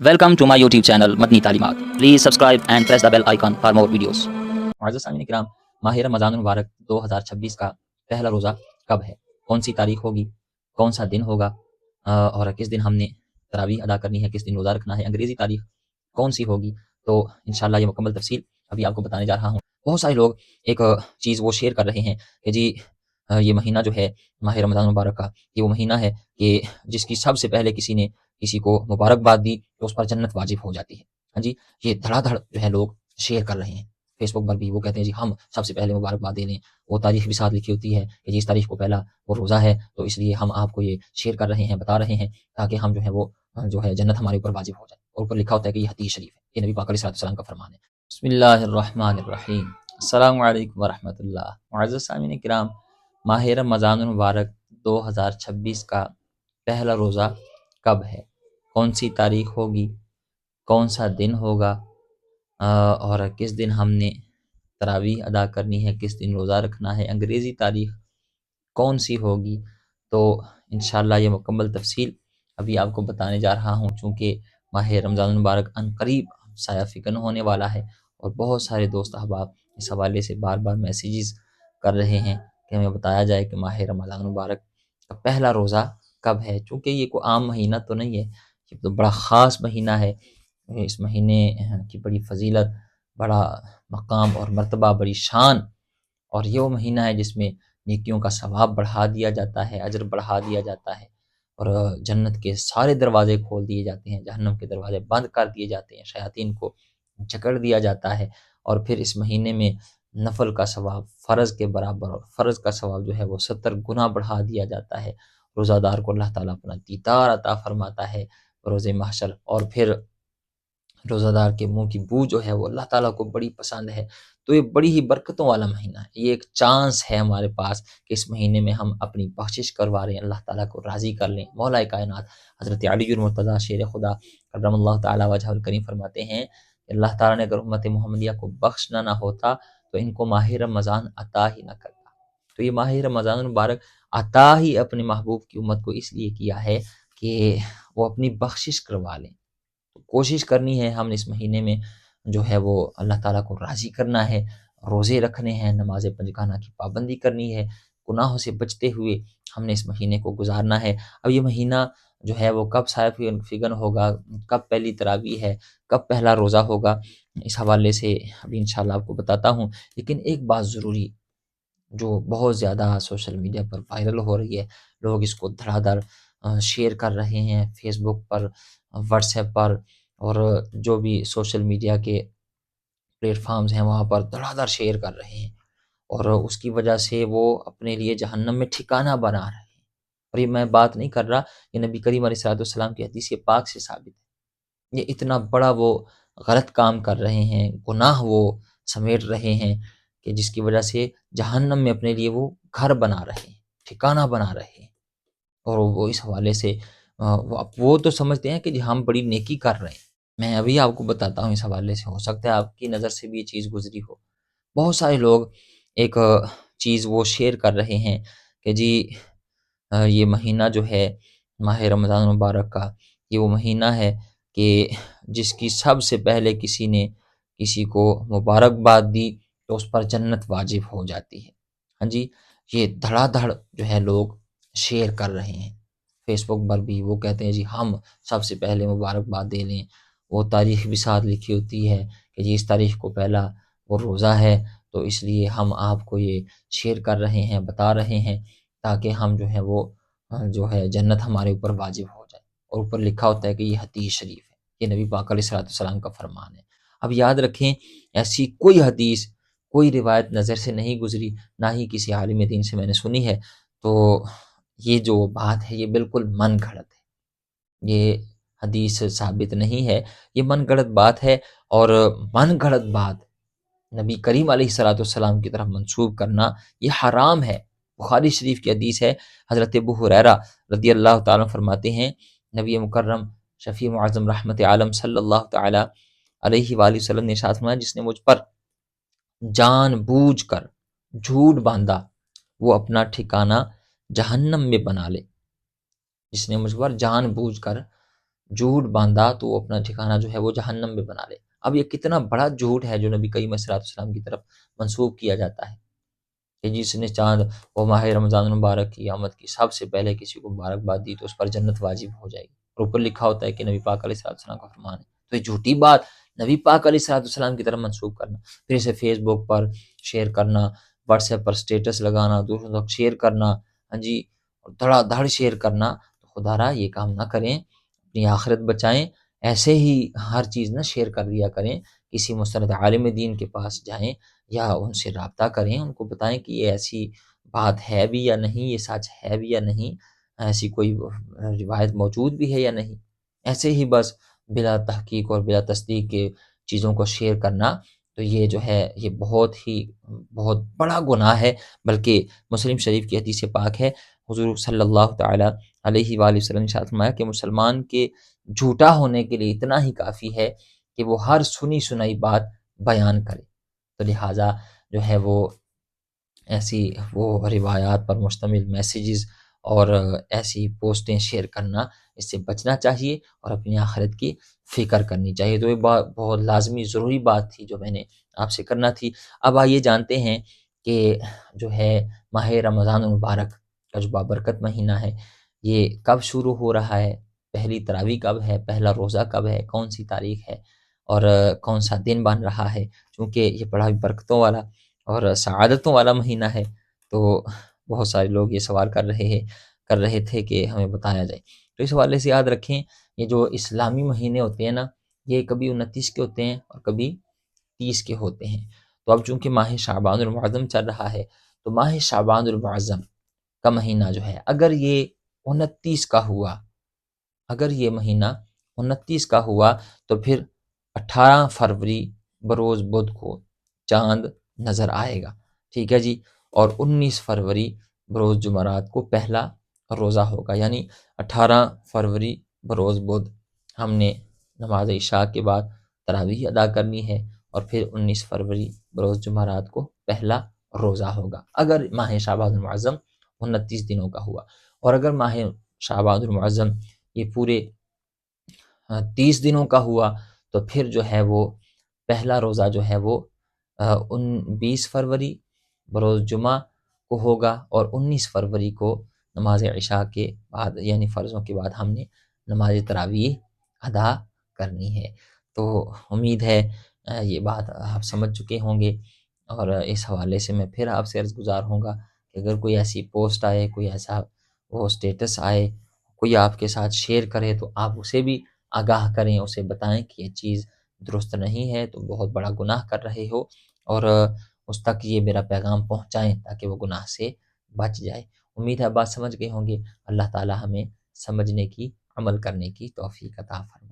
Welcome to my YouTube channel مدنی تعلیمات. Please subscribe and press the bell icon for more videos. معزز سامعین کرام، ماہ رمضان المبارک 2026 کا پہلا روزہ کب ہے؟ کون سی تاریخ ہوگی؟ کون سا دن ہوگا؟ اور کس دن ہم نے تراویح ادا کرنی ہے؟ کس دن روزہ رکھنا ہے؟ انگریزی تاریخ کون سی ہوگی؟ تو انشاءاللہ یہ مکمل تفصیل ابھی آپ کو بتانے جا رہا ہوں. بہت سارے لوگ ایک چیز وہ شیئر کر رہے ہیں کہ جی یہ مہینہ جو ہے ماہ رمضان المبارک کا، یہ وہ مہینہ ہے کہ جس کی سب سے پہلے کسی کو مبارکباد دی تو اس پر جنت واجب ہو جاتی ہے. ہاں جی، یہ دھڑا دھڑ جو ہے لوگ شیئر کر رہے ہیں فیس بک پر بھی. وہ کہتے ہیں جی ہم سب سے پہلے مبارکباد دے لیں، وہ تاریخ بھی ساتھ لکھی ہوتی ہے کہ جی اس تاریخ کو پہلا وہ روزہ ہے، تو اس لیے ہم آپ کو یہ شیئر کر رہے ہیں، بتا رہے ہیں تاکہ ہم جو ہے وہ جو ہے جنت ہمارے اوپر واجب ہو جائے. اور اوپر لکھا ہوتا ہے کہ یہ حدیث شریف ہے، یہ نبی پاک علیہ السلام کا فرمان ہے. بسم اللہ الرحمن الرحیم. السلام علیکم ورحمۃ اللہ. معزز سامعین کرام، ماہ رمضان المبارک 2026 کا پہلا روزہ کب ہے؟ کون سی تاریخ ہوگی؟ کون سا دن ہوگا؟ اور کس دن ہم نے تراویح ادا کرنی ہے؟ کس دن روزہ رکھنا ہے؟ انگریزی تاریخ کون سی ہوگی؟ تو انشاءاللہ یہ مکمل تفصیل ابھی آپ کو بتانے جا رہا ہوں. چونکہ ماہ رمضان المبارک عنقریب سایہ فکن ہونے والا ہے اور بہت سارے دوست احباب اس حوالے سے بار بار میسیجز کر رہے ہیں کہ ہمیں بتایا جائے کہ ماہ رمضان المبارک کا پہلا روزہ کب ہے. چونکہ یہ کوئی عام مہینہ تو نہیں ہے، یہ تو بڑا خاص مہینہ ہے. اس مہینے کی بڑی فضیلت، بڑا مقام اور مرتبہ، بڑی شان. اور یہ وہ مہینہ ہے جس میں نیکیوں کا ثواب بڑھا دیا جاتا ہے، اجر بڑھا دیا جاتا ہے، اور جنت کے سارے دروازے کھول دیے جاتے ہیں، جہنم کے دروازے بند کر دیے جاتے ہیں، شیاطین کو جکڑ دیا جاتا ہے. اور پھر اس مہینے میں نفل کا ثواب فرض کے برابر، اور فرض کا ثواب جو ہے وہ 70 گنا بڑھا دیا جاتا ہے. روزہ دار کو اللہ تعالیٰ اپنا دیدار عطا فرماتا ہے روز محشر. اور پھر روزہ دار کے منہ کی بو جو ہے وہ اللہ تعالیٰ کو بڑی پسند ہے. تو یہ بڑی ہی برکتوں والا مہینہ ہے. یہ ایک چانس ہے ہمارے پاس کہ اس مہینے میں ہم اپنی بخشش کروا رہے ہیں، اللہ تعالیٰ کو راضی کر لیں. مولا کائنات حضرت علی المرتضیٰ شیر خدا کرم اللہ تعالیٰ وجہ الکریم فرماتے ہیں کہ اللہ تعالیٰ نے اگر امت محمدیہ کو بخشنا نہ ہوتا تو ان کو ماہ رمضان عطا ہی نہ کرتا. تو یہ ماہ رمضان المبارک عطا ہی اپنے محبوب کی امت کو اس لیے کیا ہے کہ وہ اپنی بخشش کروا لیں. تو کوشش کرنی ہے ہم نے اس مہینے میں جو ہے وہ اللہ تعالیٰ کو راضی کرنا ہے، روزے رکھنے ہیں، نماز پنجگانہ کی پابندی کرنی ہے، گناہوں سے بچتے ہوئے ہم نے اس مہینے کو گزارنا ہے. اب یہ مہینہ جو ہے وہ کب سایہ فگن ہوگا، کب پہلی تراویح ہے، کب پہلا روزہ ہوگا، اس حوالے سے ابھی انشاءاللہ آپ کو بتاتا ہوں. لیکن ایک بات ضروری جو بہت زیادہ سوشل میڈیا پر وائرل ہو رہی ہے، لوگ اس کو دھڑا دھڑ شیئر کر رہے ہیں فیس بک پر، واٹس ایپ پر، اور جو بھی سوشل میڈیا کے پلیٹ فارمز ہیں وہاں پر دھڑا دھڑ شیئر کر رہے ہیں. اور اس کی وجہ سے وہ اپنے لیے جہنم میں ٹھکانہ بنا رہے ہیں. اور یہ میں بات نہیں کر رہا، یہ نبی کریم علیہ السلام کی حدیث پاک سے ثابت ہے. یہ اتنا بڑا وہ غلط کام کر رہے ہیں، گناہ وہ سمیٹ رہے ہیں کہ جس کی وجہ سے جہنم میں اپنے لیے وہ گھر بنا رہے ہیں، ٹھکانہ بنا رہے ہیں. اور وہ اس حوالے سے وہ تو سمجھتے ہیں کہ جی ہم بڑی نیکی کر رہے ہیں. میں ابھی آپ کو بتاتا ہوں اس حوالے سے، ہو سکتا ہے آپ کی نظر سے بھی یہ چیز گزری ہو. بہت سارے لوگ ایک چیز وہ شیئر کر رہے ہیں کہ جی یہ مہینہ جو ہے ماہ رمضان المبارک کا، یہ وہ مہینہ ہے کہ جس کی سب سے پہلے کسی کو مبارکباد دی تو اس پر جنت واجب ہو جاتی ہے. ہاں جی، یہ دھڑا دھڑ جو ہے لوگ شیئر کر رہے ہیں فیس بک پر بھی. وہ کہتے ہیں جی ہم سب سے پہلے مبارکباد دے لیں، وہ تاریخ بھی ساتھ لکھی ہوتی ہے کہ جی اس تاریخ کو پہلا وہ روزہ ہے، تو اس لیے ہم آپ کو یہ شیئر کر رہے ہیں، بتا رہے ہیں تاکہ ہم جو ہے وہ جو ہے جنت ہمارے اوپر واجب ہو جائے. اور اوپر لکھا ہوتا ہے کہ یہ حدیث شریف ہے، یہ نبی پاک علیہ السلام کا فرمان ہے. اب یاد رکھیں ایسی کوئی حدیث، کوئی روایت نظر سے نہیں گزری، نہ ہی کسی عالم دین سے میں نے سنی ہے. تو یہ جو بات ہے یہ بالکل من گھڑت ہے، یہ حدیث ثابت نہیں ہے، یہ من گھڑت بات ہے. اور من گھڑت بات نبی کریم علیہ السلام کی طرف منسوب کرنا یہ حرام ہے. بخاری شریف کی حدیث ہے، حضرت ابو ہریرہ رضی اللہ تعالیٰ فرماتے ہیں نبی مکرم شفیع معظم رحمت عالم صلی اللہ تعالیٰ علیہ وآلہ وسلم نے ارشاد فرمایا جس نے مجھ پر جان بوجھ کر جھوٹ باندھا وہ اپنا ٹھکانہ جہنم میں بنا لے. جس نے مجھ پر جان بوجھ کر جھوٹ باندھا تو وہ اپنا ٹھکانہ جو ہے وہ جہنم میں بنا لے۔ اب یہ کتنا بڑا جھوٹ ہے جو نبی کریم صلی اللہ علیہ وسلم کی طرف منسوب کیا جاتا ہے کہ جس نے چاند وہ ماہ رمضان المبارک کی آمد کی سب سے پہلے کسی کو مبارکباد دی تو اس پر جنت واجب ہو جائے گی، اور اوپر لکھا ہوتا ہے کہ نبی پاک علیہ الصلوۃ والسلام کا فرمان ہے۔ تو یہ جھوٹی بات نبی پاک علیہ الصلوۃ والسلام کی طرف منسوب کرنا، پھر اسے فیس بک پر شیئر کرنا، واٹس ایپ پر سٹیٹس لگانا، دوسروں تک شیئر کرنا، ہاں جی، اور دھڑا دھڑ شیئر کرنا، تو خدا را یہ کام نہ کریں، اپنی آخرت بچائیں۔ ایسے ہی ہر چیز نہ شیئر کر دیا کریں، کسی مستند عالم دین کے پاس جائیں یا ان سے رابطہ کریں، ان کو بتائیں کہ یہ ایسی بات ہے بھی یا نہیں، یہ سچ ہے بھی یا نہیں، ایسی کوئی روایت موجود بھی ہے یا نہیں۔ ایسے ہی بس بلا تحقیق اور بلا تصدیق کے چیزوں کو شیئر کرنا، تو یہ جو ہے یہ بہت بڑا گناہ ہے۔ بلکہ مسلم شریف کی حدیث پاک ہے، حضور صلی اللہ تعالی علیہ وآلہ وسلم نے ارشاد فرمایا کہ مسلمان کے جھوٹا ہونے کے لیے اتنا ہی کافی ہے کہ وہ ہر سنی سنائی بات بیان کرے۔ تو لہٰذا جو ہے وہ ایسی وہ روایات پر مشتمل میسیجز اور ایسی پوسٹیں شیئر کرنا، اس سے بچنا چاہیے اور اپنی آخرت کی فکر کرنی چاہیے۔ تو یہ بہت لازمی ضروری بات تھی جو میں نے آپ سے کرنا تھی۔ اب آئیے جانتے ہیں کہ جو ہے ماہ رمضان المبارک کا جو بابرکت مہینہ ہے یہ کب شروع ہو رہا ہے، پہلی تراویح کب ہے، پہلا روزہ کب ہے، کون سی تاریخ ہے، اور کون سا دن بن رہا ہے، چونکہ یہ بڑا برکتوں والا اور سعادتوں والا مہینہ ہے، تو بہت سارے لوگ یہ سوال کر رہے تھے کہ ہمیں بتایا جائے۔ تو اس حوالے سے یاد رکھیں، یہ جو اسلامی مہینے ہوتے ہیں نا، یہ کبھی 29 کے ہوتے ہیں اور کبھی 30 کے ہوتے ہیں۔ تو اب چونکہ ماہ شعبان المعظم چل رہا ہے، تو ماہ شعبان المعظم کا مہینہ جو ہے اگر یہ 29 کا ہوا، اگر یہ مہینہ 29 کا ہوا تو پھر 18 فروری بروز بدھ کو چاند نظر آئے گا، ٹھیک ہے جی، اور 19 فروری بروز جمعرات کو پہلا روزہ ہوگا، یعنی 18 فروری بروز بدھ ہم نے نماز عشاء کے بعد تراویح ادا کرنی ہے، اور پھر 19 فروری بروز جمعرات کو پہلا روزہ ہوگا اگر ماہ شعبان المعظم 29 دنوں کا ہوا۔ اور اگر ماہ شعبان المعظم یہ پورے 30 دنوں کا ہوا تو پھر جو ہے وہ پہلا روزہ جو ہے وہ 20 فروری بروز جمعہ کو ہوگا، اور 19 فروری کو نماز عشاء کے بعد یعنی فرضوں کے بعد ہم نے نماز تراویح ادا کرنی ہے۔ تو امید ہے یہ بات آپ سمجھ چکے ہوں گے، اور اس حوالے سے میں پھر آپ سے عرض گزار ہوں گا کہ اگر کوئی ایسی پوسٹ آئے، کوئی ایسا وہ اسٹیٹس آئے، کوئی آپ کے ساتھ شیئر کرے، تو آپ اسے بھی آگاہ کریں، اسے بتائیں کہ یہ چیز درست نہیں ہے، تو بہت بڑا گناہ کر رہے ہو، اور اس تک یہ میرا پیغام پہنچائیں تاکہ وہ گناہ سے بچ جائے۔ امید ہے بات سمجھ گئے ہوں گے۔ اللہ تعالی ہمیں سمجھنے کی، عمل کرنے کی توفیق عطا فرمائے۔